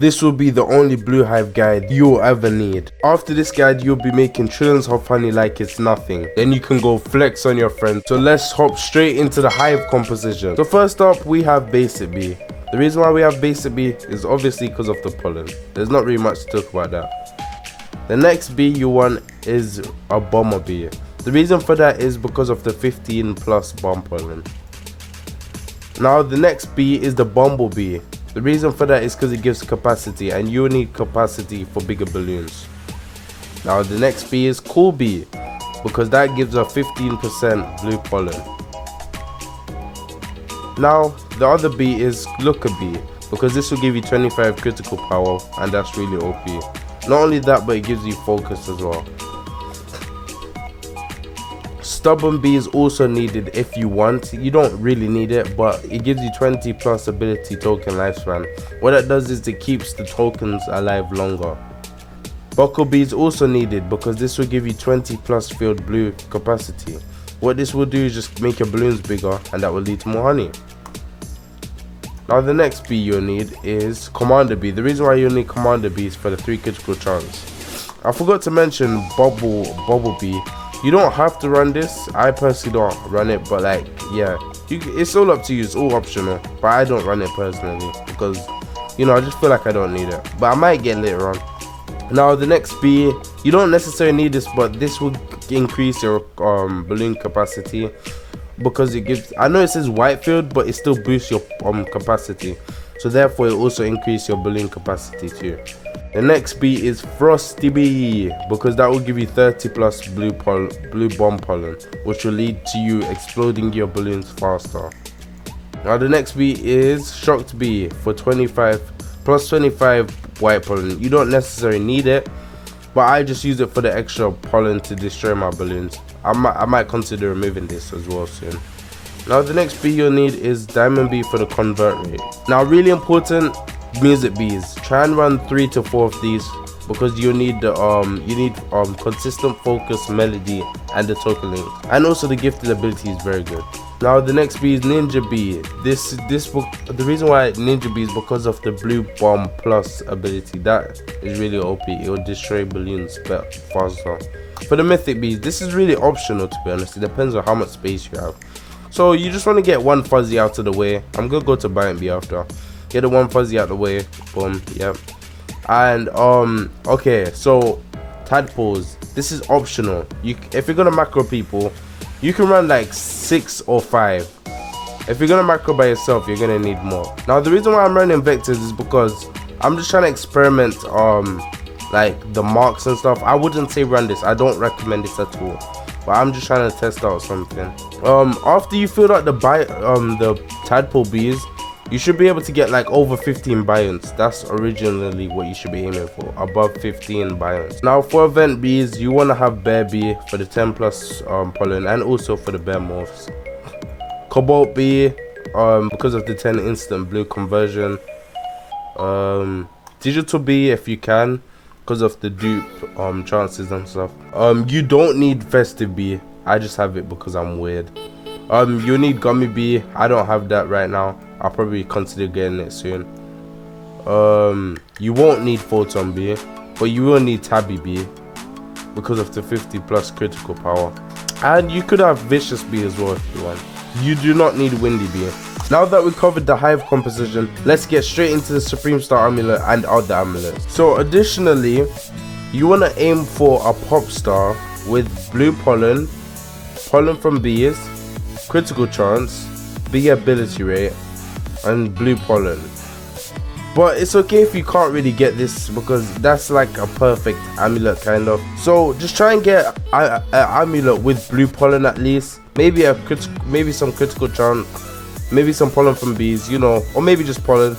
This will be the only blue hive guide you'll ever need. After this guide, you'll be making trillions of honey like it's nothing. Then you can go flex on your friends. So let's hop straight into the hive composition. So first up, we have basic bee. The reason why we have basic bee is obviously because of the pollen. There's not really much to talk about that. The next bee you want is a bomber bee. The reason for that is because of the 15+ bomb pollen. Now the next bee is the bumblebee. The reason for that is because it gives capacity, and you need capacity for bigger balloons. Now the next bee is cool bee, because that gives a 15% blue pollen. Now the other bee is looker bee, because this will give you 25 critical power, and that's really OP. Not only that, but it gives you focus as well. Stubborn bee is also needed if you want. You don't really need it, but it gives you 20+ ability token lifespan. What that does is it keeps the tokens alive longer. Buckle bee is also needed because this will give you 20+ field blue capacity. What this will do is just make your balloons bigger, and that will lead to more honey. Now the next bee you'll need is commander bee. The reason why you'll need commander bee is for the 3 critical chance. I forgot to mention bubble bee. You don't have to run this. I personally don't run it, but like, yeah, it's all up to you. It's all optional, but I don't run it personally because, you know, I just feel like I don't need it, but I might get later on. Now the next bee, you don't necessarily need this, but this will increase your balloon capacity because it gives, I know it says white field, but it still boosts your capacity, so therefore it also increase your balloon capacity too. The next bee is frosty bee, because that will give you 30+ blue bomb pollen, which will lead to you exploding your balloons faster. Now the next bee is shocked bee for 25 + 25 white pollen. You don't necessarily need it, but I just use it for the extra pollen to destroy my balloons. I might consider removing this as well soon. Now the next bee you'll need is diamond bee for the convert rate. Now really important, music bees. Try and run 3 to 4 of these because you need the consistent focus, melody, and the token link, and also the gifted ability is very good. Now the next bee is ninja bee. The reason why ninja bee is because of the blue bomb plus ability. That is really OP. It will destroy balloons faster. For the mythic bees, this is really optional, to be honest. It depends on how much space you have. So you just want to get one fuzzy out of the way. I'm gonna go to bind bee after. Get the one fuzzy out of the way. Boom. Yep. And okay, so tadpoles, this is optional. If you're gonna macro people, you can run like 6 or 5. If you're gonna macro by yourself, you're gonna need more. Now the reason why I'm running vectors is because I'm just trying to experiment like the marks and stuff. I wouldn't say run this. I don't recommend this at all, but I'm just trying to test out something. After you fill out the tadpole bees, you should be able to get like over 15 biomes. That's originally what you should be aiming for, above 15 biomes. Now for event bees, you want to have bear bee for the 10+ pollen, and also for the bear morphs. Cobalt bee, because of the 10 instant blue conversion. Digital bee if you can, because of the dupe chances and stuff. You don't need festive bee. I just have it because I'm weird. You need gummy bee. I don't have that right now. I'll probably consider getting it soon. You won't need photon bee, but you will need tabby bee because of the 50+ critical power. And you could have vicious bee as well if you want. You do not need windy bee. Now that we covered the hive composition, let's get straight into the Supreme Star Amulet and other amulets. So additionally, you want to aim for a pop star with blue pollen, pollen from bees, critical chance, bee ability rate, and blue pollen. But it's okay if you can't really get this because that's like a perfect amulet kind of. So just try and get an amulet with blue pollen at least. Maybe some critical chance, maybe some pollen from bees, you know, or maybe just pollen.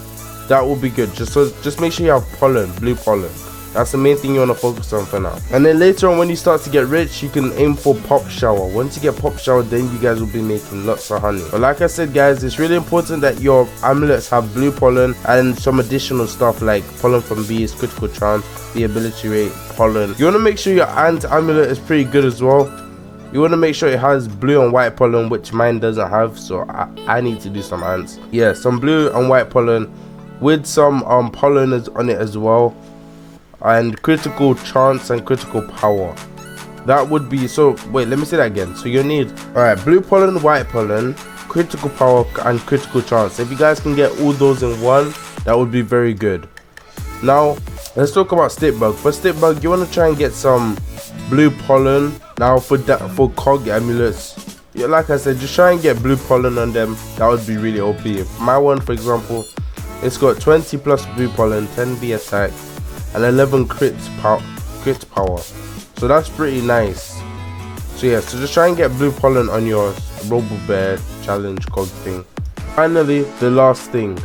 That will be good. Just make sure you have pollen, blue pollen. That's the main thing you want to focus on for now. And then later on, when you start to get rich, you can aim for pop shower. Once you get pop shower, then you guys will be making lots of honey. But like I said, guys, it's really important that your amulets have blue pollen and some additional stuff like pollen from bees, critical chance, the ability rate, pollen. You want to make sure your ant amulet is pretty good as well. You want to make sure it has blue and white pollen, which mine doesn't have, so I need to do some ants. Yeah, some blue and white pollen with some pollen on it as well, and critical chance and critical power. That would be, so wait, let me say that again. So you need, all right, blue pollen, white pollen, critical power and critical chance. If you guys can get all those in one, that would be very good. Now let's talk about stick bug. For stick bug, you want to try and get some blue pollen. Now for that, for cog amulets, yeah, like I said, just try and get blue pollen on them. That would be really OP. My one, for example, it's got 20 plus blue pollen, 10b attack, and 11 crit power. So that's pretty nice. So yeah, so just try and get blue pollen on your ROBUX challenge cog thing. Finally, the last thing,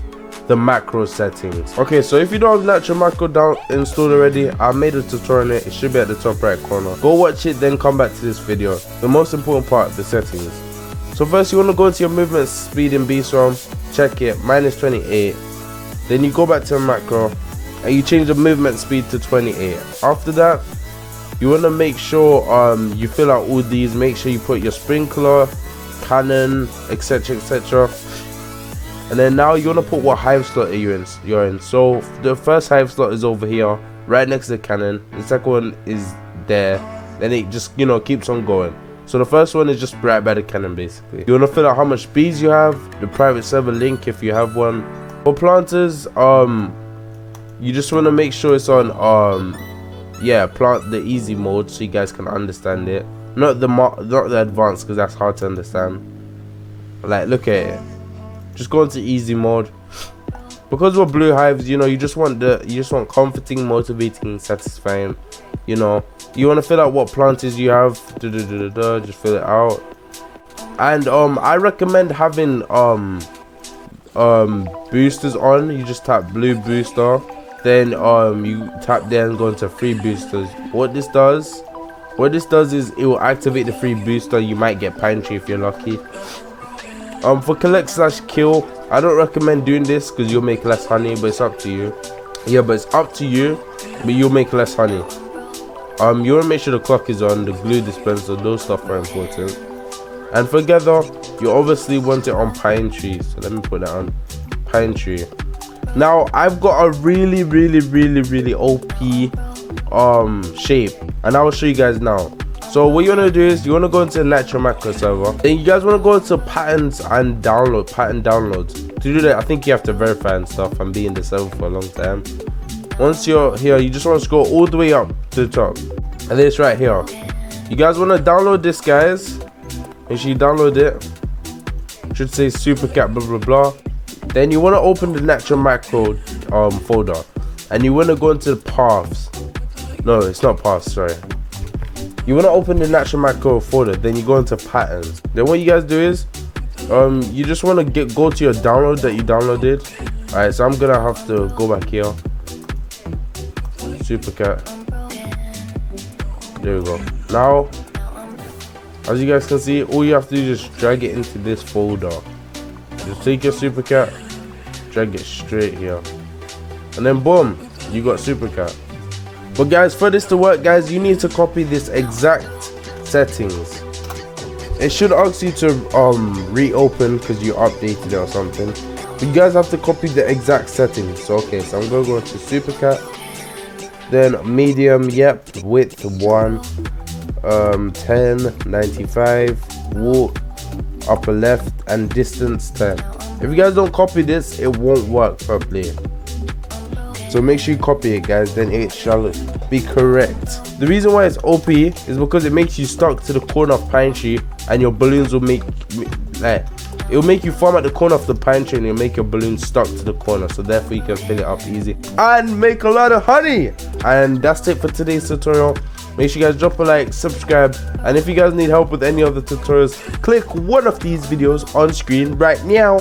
the macro settings. Okay, so if you don't have natural macro installed already, I made a tutorial on it. It should be at the top right corner. Go watch it, then come back to this video. The most important part, the settings. So first you want to go into your movement speed in BSROM, check it, -28. Then you go back to macro and you change the movement speed to 28. After that, you want to make sure you fill out all these. Make sure you put your sprinkler, cannon, etc, etc. And then now you want to put what hive slot you're in. So the first hive slot is over here, right next to the cannon. The second one is there. Then it just, you know, keeps on going. So the first one is just right by the cannon, basically. You want to fill out how much bees you have, the private server link if you have one. For planters, you just want to make sure it's on yeah, plant the easy mode so you guys can understand it. Not the advanced, because that's hard to understand. Like, look at it. Just go into easy mode. Because we're blue hives, you know, you just want comforting, motivating, satisfying. You know, you want to fill out what planters you have. Just fill it out. And I recommend having boosters on. You just tap blue booster, then you tap there and go into free boosters. What this does is it will activate the free booster. You might get pine tree if you're lucky. For collect/kill, I don't recommend doing this because you'll make less honey, but it's up to you. Yeah, but it's up to you, but you'll make less honey. You want to make sure the clock is on, the glue dispenser, those stuff are important. And for gather, you obviously want it on pine tree, so let me put that on pine tree. Now I've got a really OP shape, and I will show you guys now. So what you want to do is you want to go into the natural macro server, then you guys want to go into patterns and pattern downloads. To do that, I think you have to verify and stuff and be in the server for a long time. Once you're here, you just want to scroll all the way up to the top, and then it's right here. You guys want to download this, guys. Make sure you download it. Should say supercat blah blah blah. Then you want to open the natural macro folder, and you want to go into the paths. No, it's not paths, sorry. You want to open the natural macro folder, then you go into patterns. Then what you guys do is you just want to go to your download that you downloaded. Alright, so I'm gonna have to go back here, supercat. There we go. Now as you guys can see, all you have to do is just drag it into this folder. Just take your supercat, drag it straight here, and then boom, you got supercat. But guys, for this to work, guys, you need to copy this exact settings. It should ask you to reopen because you updated it or something. But you guys have to copy the exact settings. So okay, so I'm gonna go to supercat, then medium, yep, width 1, 10, 95, walk, upper left, and distance 10. If you guys don't copy this, it won't work properly. So make sure you copy it, guys, then it shall be correct. The reason why it's OP is because it makes you stuck to the corner of pine tree, and your balloons will make it will make you farm at the corner of the pine tree, and it'll make your balloons stuck to the corner, so therefore you can fill it up easy and make a lot of honey. And that's it for today's tutorial. Make sure you guys drop a like, subscribe, and if you guys need help with any other tutorials, click one of these videos on screen right now.